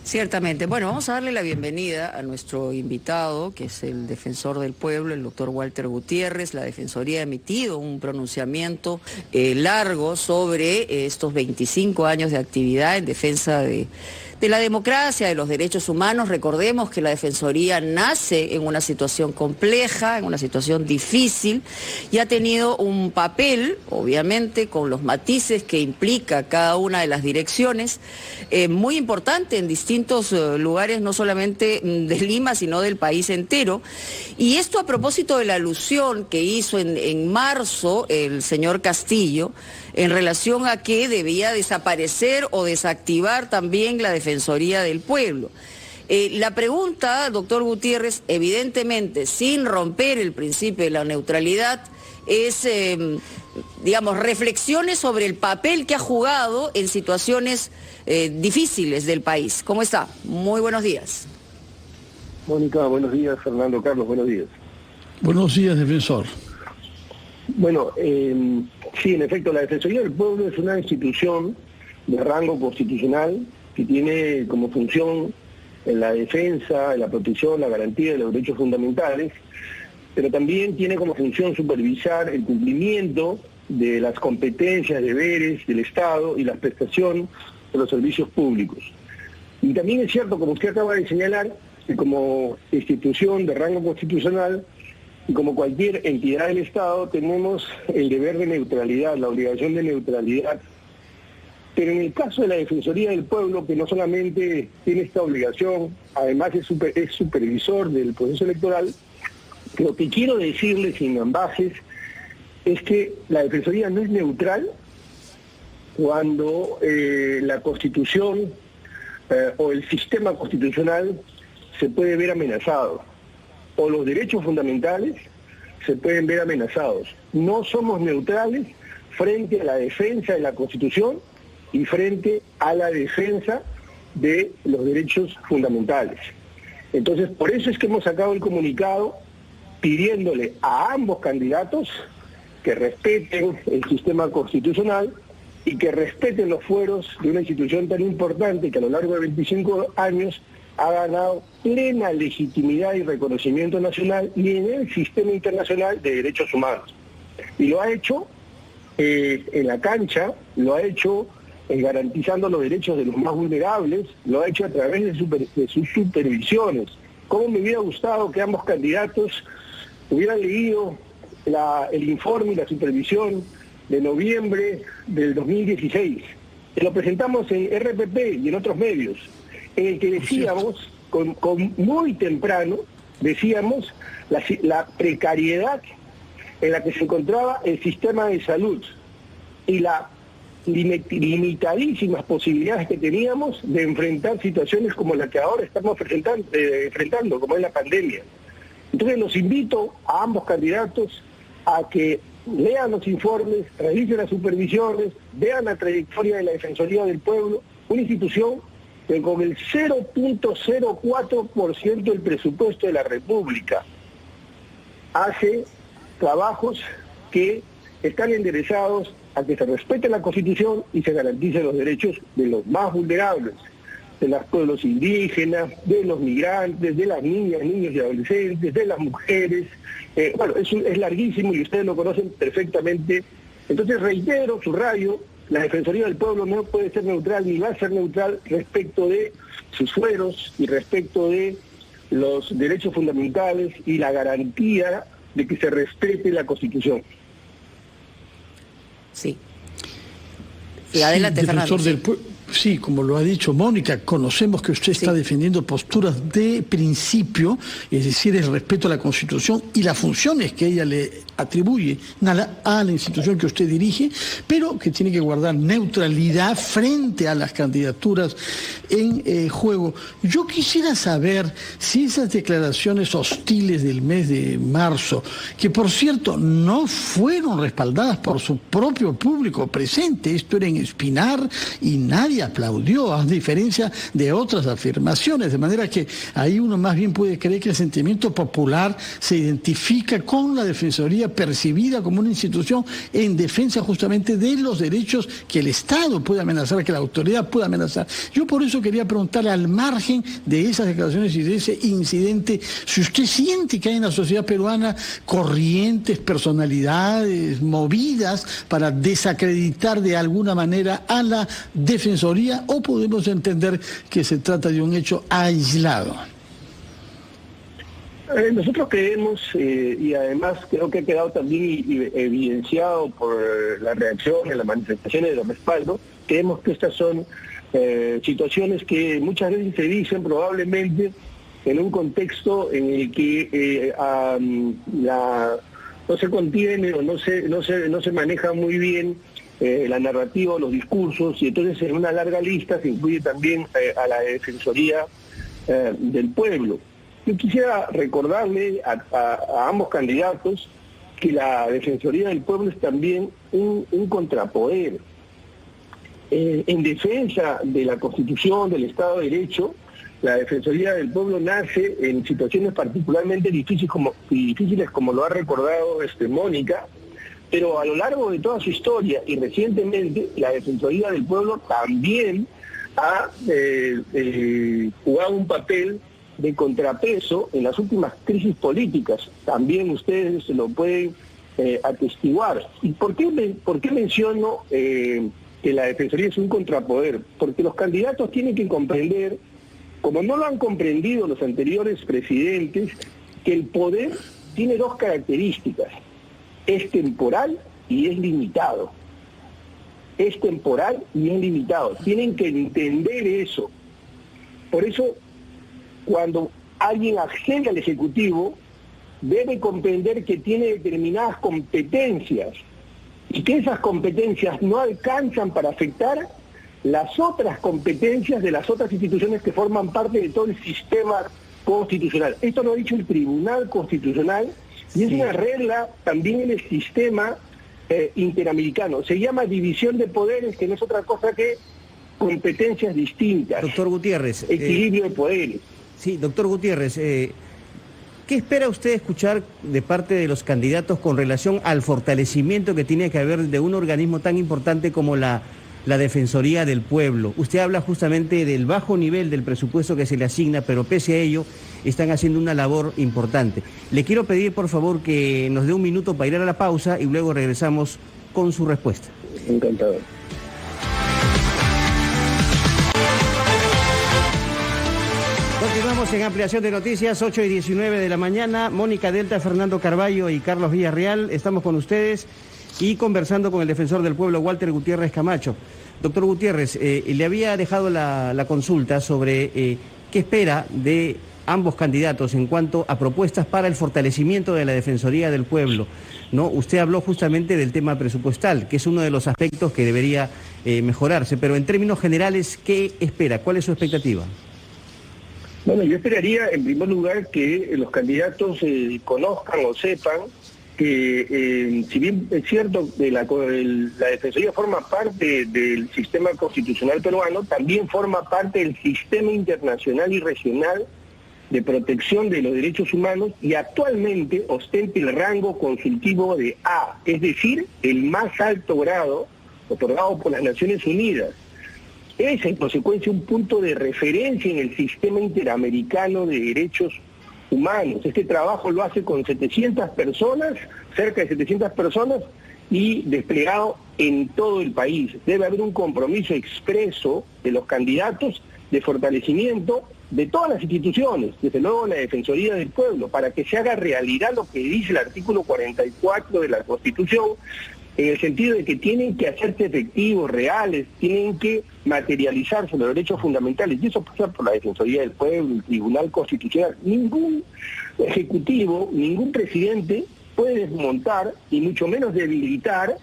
Ciertamente. Bueno, vamos a darle la bienvenida a nuestro invitado, que es el defensor del pueblo, el doctor Walter Gutiérrez. La Defensoría ha emitido un pronunciamiento largo sobre estos 25 años de actividad en defensa de la democracia, de los derechos humanos. Recordemos que la Defensoría nace en una situación compleja, en una situación difícil, y ha tenido un papel, obviamente, con los matices que implica cada una de las direcciones, muy importante en distintos lugares, no solamente de Lima, sino del país entero. Y esto a propósito de la alusión que hizo en marzo el señor Castillo, en relación a que debía desaparecer o desactivar también la Defensoría del Pueblo. La pregunta, doctor Gutiérrez, evidentemente, sin romper el principio de la neutralidad, es, digamos, reflexiones sobre el papel que ha jugado en situaciones difíciles del país. ¿Cómo está? Muy buenos días. Mónica, buenos días. Fernando, Carlos, buenos días. Buenos días, defensor. Bueno, sí, en efecto, la Defensoría del Pueblo es una institución de rango constitucional que tiene como función la defensa, la protección, la garantía de los derechos fundamentales, pero también tiene como función supervisar el cumplimiento de las competencias, deberes del Estado y la prestación de los servicios públicos. Y también es cierto, como usted acaba de señalar, que como institución de rango constitucional y como cualquier entidad del Estado tenemos el deber de neutralidad, la obligación de neutralidad. Pero en el caso de la Defensoría del Pueblo, que no solamente tiene esta obligación, además es supervisor del proceso electoral, lo que quiero decirle sin ambajes es que la Defensoría no es neutral cuando la Constitución o el sistema constitucional se puede ver amenazado, o los derechos fundamentales se pueden ver amenazados. No somos neutrales frente a la defensa de la Constitución y frente a la defensa de los derechos fundamentales. Entonces, por eso es que hemos sacado el comunicado pidiéndole a ambos candidatos que respeten el sistema constitucional y que respeten los fueros de una institución tan importante que a lo largo de 25 años ha ganado plena legitimidad y reconocimiento nacional y en el sistema internacional de derechos humanos. Y lo ha hecho en la cancha, lo ha hecho garantizando los derechos de los más vulnerables, lo ha hecho a través de sus supervisiones. ¿Cómo me hubiera gustado que ambos candidatos hubieran leído el informe y la supervisión de noviembre del 2016? Que lo presentamos en RPP y en otros medios, en el que decíamos, muy temprano, decíamos la precariedad en la que se encontraba el sistema de salud y las limitadísimas posibilidades que teníamos de enfrentar situaciones como la que ahora estamos enfrentando, como es la pandemia. Entonces los invito a ambos candidatos a que lean los informes, realicen las supervisiones, vean la trayectoria de la Defensoría del Pueblo, una institución que con el 0.04% del presupuesto de la República hace trabajos que están enderezados a que se respete la Constitución y se garanticen los derechos de los más vulnerables, de los pueblos indígenas, de los migrantes, de las niñas, niños y adolescentes, de las mujeres. Bueno, es larguísimo y ustedes lo conocen perfectamente. Entonces reitero, subrayo, la Defensoría del Pueblo no puede ser neutral ni va a ser neutral respecto de sus fueros y respecto de los derechos fundamentales y la garantía de que se respete la Constitución. Sí. Sí, adelante, Fernando. Sí, como lo ha dicho Mónica, conocemos que usted está defendiendo posturas de principio, es decir, el respeto a la Constitución y las funciones que ella le atribuye a la institución que usted dirige, pero que tiene que guardar neutralidad frente a las candidaturas en juego. Yo quisiera saber si esas declaraciones hostiles del mes de marzo, que por cierto no fueron respaldadas por su propio público presente, esto era en Espinar y nadie y aplaudió, a diferencia de otras afirmaciones, de manera que ahí uno más bien puede creer que el sentimiento popular se identifica con la Defensoría percibida como una institución en defensa justamente de los derechos que el Estado puede amenazar, que la autoridad puede amenazar. Yo por eso quería preguntarle, al margen de esas declaraciones y de ese incidente, si usted siente que hay en la sociedad peruana corrientes, personalidades movidas para desacreditar de alguna manera a la Defensoría, o podemos entender que se trata de un hecho aislado. Nosotros creemos, y además creo que ha quedado también evidenciado por la reacción en las manifestaciones de los respaldos, creemos que estas son situaciones que muchas veces se dicen probablemente en un contexto en el que no se contiene o no se maneja muy bien la narrativa o los discursos, y entonces en una larga lista se incluye también a la Defensoría del Pueblo. Yo quisiera recordarle a ambos candidatos que la Defensoría del Pueblo es también un contrapoder. En defensa de la Constitución, del Estado de Derecho, la Defensoría del Pueblo nace en situaciones particularmente difíciles como lo ha recordado Mónica, pero a lo largo de toda su historia y recientemente la Defensoría del Pueblo también ha jugado un papel de contrapeso en las últimas crisis políticas. También ustedes se lo pueden atestiguar. ¿Y por qué menciono que la Defensoría es un contrapoder? Porque los candidatos tienen que comprender, como no lo han comprendido los anteriores presidentes, que el poder tiene dos características: es temporal y es limitado. Es temporal y es limitado. Tienen que entender eso. Por eso, cuando alguien accede al Ejecutivo, debe comprender que tiene determinadas competencias y que esas competencias no alcanzan para afectar las otras competencias de las otras instituciones que forman parte de todo el sistema constitucional. Esto lo ha dicho el Tribunal Constitucional y es una regla también en el sistema interamericano. Se llama división de poderes, que no es otra cosa que competencias distintas. Doctor Gutiérrez. Equilibrio de poderes. Sí, doctor Gutiérrez, ¿qué espera usted escuchar de parte de los candidatos con relación al fortalecimiento que tiene que haber de un organismo tan importante como la Defensoría del Pueblo? Usted habla justamente del bajo nivel del presupuesto que se le asigna, pero pese a ello están haciendo una labor importante. Le quiero pedir, por favor, que nos dé un minuto para ir a la pausa y luego regresamos con su respuesta. Encantado. Continuamos en ampliación de noticias, 8:19 de la mañana. Mónica Delta, Fernando Carballo y Carlos Villarreal, estamos con ustedes y conversando con el defensor del pueblo, Walter Gutiérrez Camacho. Doctor Gutiérrez, le había dejado la consulta sobre qué espera de ambos candidatos en cuanto a propuestas para el fortalecimiento de la Defensoría del Pueblo, ¿no? Usted habló justamente del tema presupuestal, que es uno de los aspectos que debería mejorarse, pero en términos generales, ¿qué espera? ¿Cuál es su expectativa? Bueno, yo esperaría en primer lugar que los candidatos conozcan o sepan que si bien es cierto que la Defensoría forma parte del sistema constitucional peruano, también forma parte del sistema internacional y regional de protección de los derechos humanos y actualmente ostenta el rango consultivo de A, es decir, el más alto grado otorgado por las Naciones Unidas. Es en consecuencia un punto de referencia en el sistema interamericano de derechos humanos. Este trabajo lo hace con 700 personas, cerca de 700 personas, y desplegado en todo el país. Debe haber un compromiso expreso de los candidatos de fortalecimiento de todas las instituciones, desde luego la Defensoría del Pueblo, para que se haga realidad lo que dice el artículo 44 de la Constitución, en el sentido de que tienen que hacerse efectivos, reales, tienen que materializarse los derechos fundamentales, y eso pasa por la Defensoría del Pueblo, el Tribunal Constitucional. Ningún ejecutivo, ningún presidente puede desmontar, y mucho menos debilitar,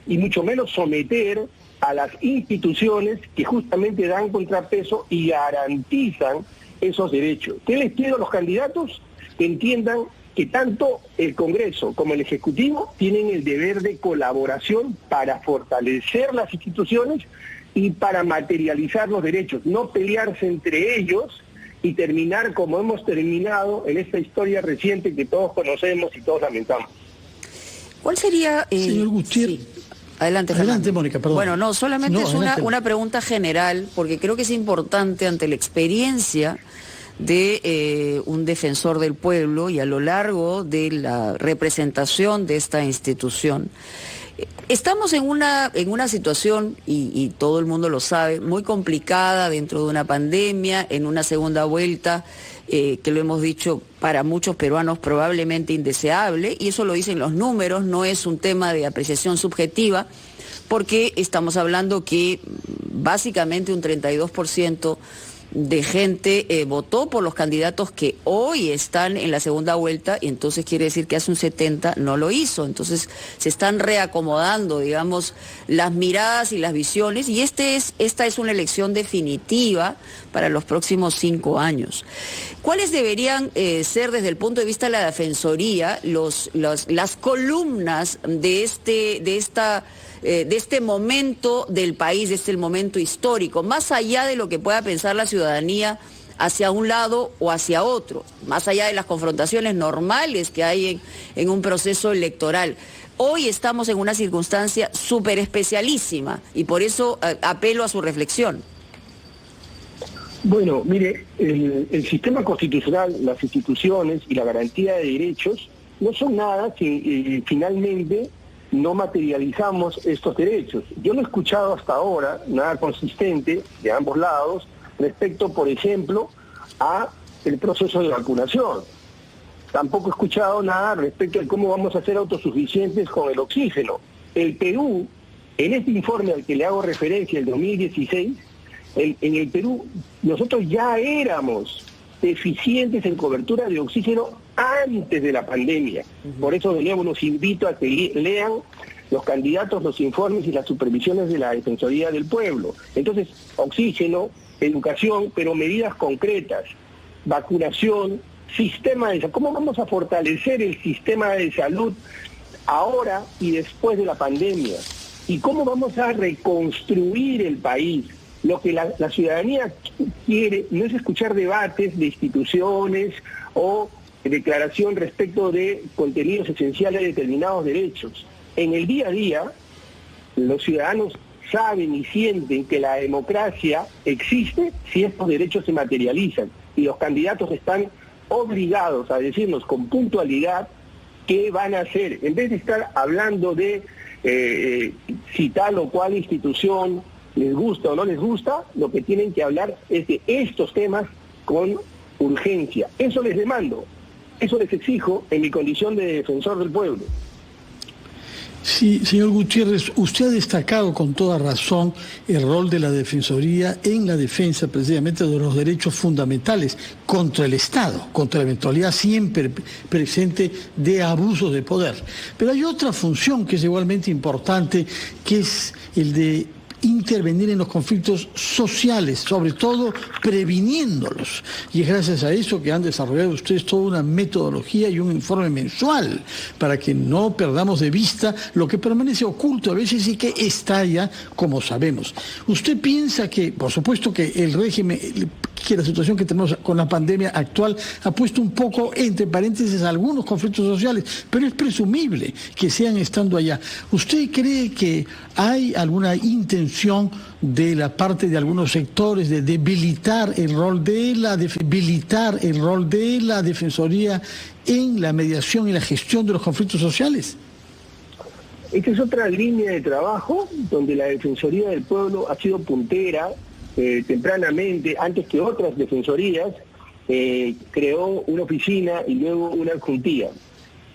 y mucho menos someter a las instituciones que justamente dan contrapeso y garantizan esos derechos. ¿Qué les pido a los candidatos? Que entiendan que tanto el Congreso como el Ejecutivo tienen el deber de colaboración para fortalecer las instituciones y para materializar los derechos, no pelearse entre ellos y terminar como hemos terminado en esta historia reciente que todos conocemos y todos lamentamos. ¿Cuál sería...? Señor Gutiérrez. Sí. Adelante, Mónica, perdón. Bueno, no, solamente es una pregunta general, porque creo que es importante ante la experiencia de un defensor del pueblo y a lo largo de la representación de esta institución. Estamos en una situación, y todo el mundo lo sabe, muy complicada dentro de una pandemia, en una segunda vuelta, que lo hemos dicho para muchos peruanos probablemente indeseable, y eso lo dicen los números, no es un tema de apreciación subjetiva, porque estamos hablando que básicamente un 32% de gente votó por los candidatos que hoy están en la segunda vuelta, y entonces quiere decir que hace un 70% no lo hizo. Entonces se están reacomodando, digamos, las miradas y las visiones, y esta es una elección definitiva para los próximos 5 años. ¿Cuáles deberían ser desde el punto de vista de la Defensoría las columnas de este momento del país, de este momento histórico, más allá de lo que pueda pensar la ciudadanía hacia un lado o hacia otro, más allá de las confrontaciones normales que hay en un proceso electoral? Hoy estamos en una circunstancia súper especialísima y por eso apelo a su reflexión. Bueno, mire, el sistema constitucional, las instituciones y la garantía de derechos no son nada si finalmente no materializamos estos derechos. Yo no he escuchado hasta ahora nada consistente de ambos lados respecto, por ejemplo, a el proceso de vacunación. Tampoco he escuchado nada respecto de cómo vamos a ser autosuficientes con el oxígeno. El Perú, en este informe al que le hago referencia, el 2016, en el Perú nosotros ya éramos deficientes en cobertura de oxígeno antes de la pandemia. Por eso, de nuevo, los invito a que lean los candidatos, los informes y las supervisiones de la Defensoría del Pueblo. Entonces, oxígeno, educación, pero medidas concretas, vacunación, sistema de salud. ¿Cómo vamos a fortalecer el sistema de salud ahora y después de la pandemia? ¿Y cómo vamos a reconstruir el país? Lo que la ciudadanía quiere no es escuchar debates de instituciones o declaración respecto de contenidos esenciales de determinados derechos. En el día a día, los ciudadanos saben y sienten que la democracia existe si estos derechos se materializan, y los candidatos están obligados a decirnos con puntualidad qué van a hacer, en vez de estar hablando de si tal o cual institución les gusta o no les gusta. Lo que tienen que hablar es de estos temas con urgencia. Eso les demando, eso les exijo en mi condición de defensor del pueblo. Sí, señor Gutiérrez, usted ha destacado con toda razón el rol de la Defensoría en la defensa precisamente de los derechos fundamentales contra el Estado, contra la eventualidad siempre presente de abusos de poder. Pero hay otra función que es igualmente importante, que es el de intervenir en los conflictos sociales, sobre todo previniéndolos. Y es gracias a eso que han desarrollado ustedes toda una metodología y un informe mensual para que no perdamos de vista lo que permanece oculto a veces y que estalla, como sabemos. ¿Usted piensa que, por supuesto que el régimen, que la situación que tenemos con la pandemia actual ha puesto un poco entre paréntesis algunos conflictos sociales, pero es presumible que sean estando allá? ¿Usted cree que hay alguna intención de la parte de algunos sectores de debilitar el rol de la Defensoría en la mediación y la gestión de los conflictos sociales? Esta es otra línea de trabajo donde la Defensoría del Pueblo ha sido puntera tempranamente, antes que otras defensorías. Creó una oficina y luego una adjuntía.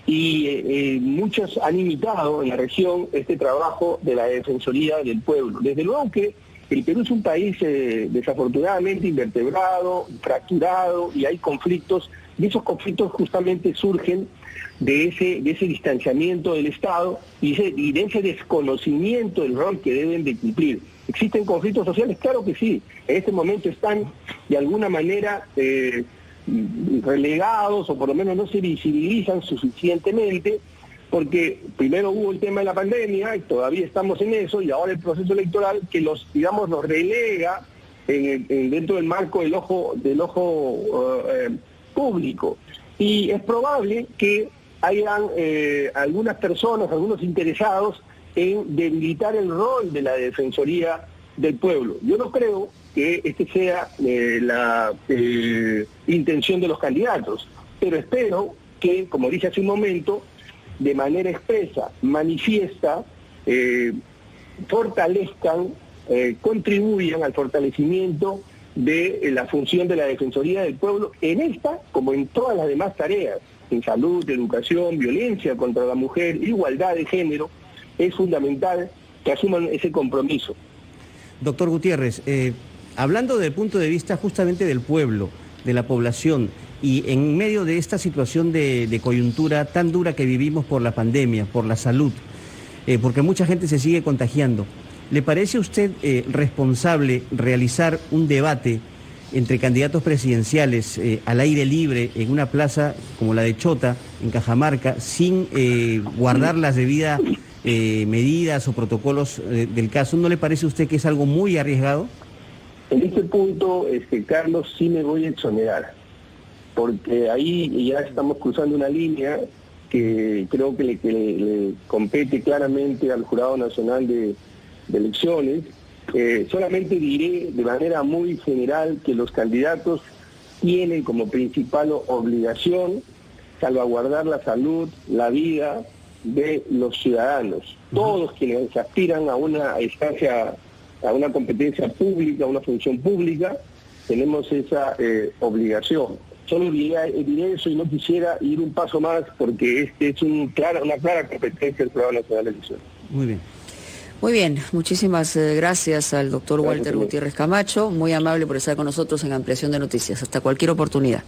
Y muchos han imitado en la región este trabajo de la Defensoría del Pueblo. Desde luego que el Perú es un país desafortunadamente invertebrado, fracturado, y hay conflictos, y esos conflictos justamente surgen de ese distanciamiento del Estado y de ese desconocimiento del rol que deben de cumplir. ¿Existen conflictos sociales? Claro que sí. En este momento están de alguna manera relegados, o por lo menos no se visibilizan suficientemente, porque primero hubo el tema de la pandemia, y todavía estamos en eso, y ahora el proceso electoral que los relega dentro del marco del ojo público. Y es probable que hayan algunas personas, algunos interesados en debilitar el rol de la Defensoría del Pueblo. Yo no creo que este sea la intención de los candidatos, pero espero que, como dije hace un momento, de manera expresa, manifiesta, fortalezcan, contribuyan al fortalecimiento de la función de la Defensoría del Pueblo en esta, como en todas las demás tareas, en salud, educación, violencia contra la mujer, igualdad de género. Es fundamental que asuman ese compromiso. Doctor Gutiérrez, hablando desde el punto de vista justamente del pueblo, de la población, y en medio de esta situación de coyuntura tan dura que vivimos por la pandemia, por la salud, porque mucha gente se sigue contagiando, ¿le parece a usted responsable realizar un debate entre candidatos presidenciales al aire libre en una plaza como la de Chota, en Cajamarca, sin guardar las debidas medidas o protocolos del caso? ¿No le parece a usted que es algo muy arriesgado? En este punto, Carlos, sí me voy a exonerar, porque ahí ya estamos cruzando una línea que creo que le compete claramente al Jurado Nacional de Elecciones. Solamente diré de manera muy general que los candidatos tienen como principal obligación salvaguardar la salud, la vida de los ciudadanos. Todos quienes aspiran a una instancia, a una competencia pública, a una función pública, tenemos esa obligación. Solo diré eso y no quisiera ir un paso más porque este es una clara competencia del Jurado Nacional de Elecciones. Muy bien. Muy bien, muchísimas gracias al doctor Walter Gutiérrez Camacho, muy amable por estar con nosotros en Ampliación de Noticias. Hasta cualquier oportunidad.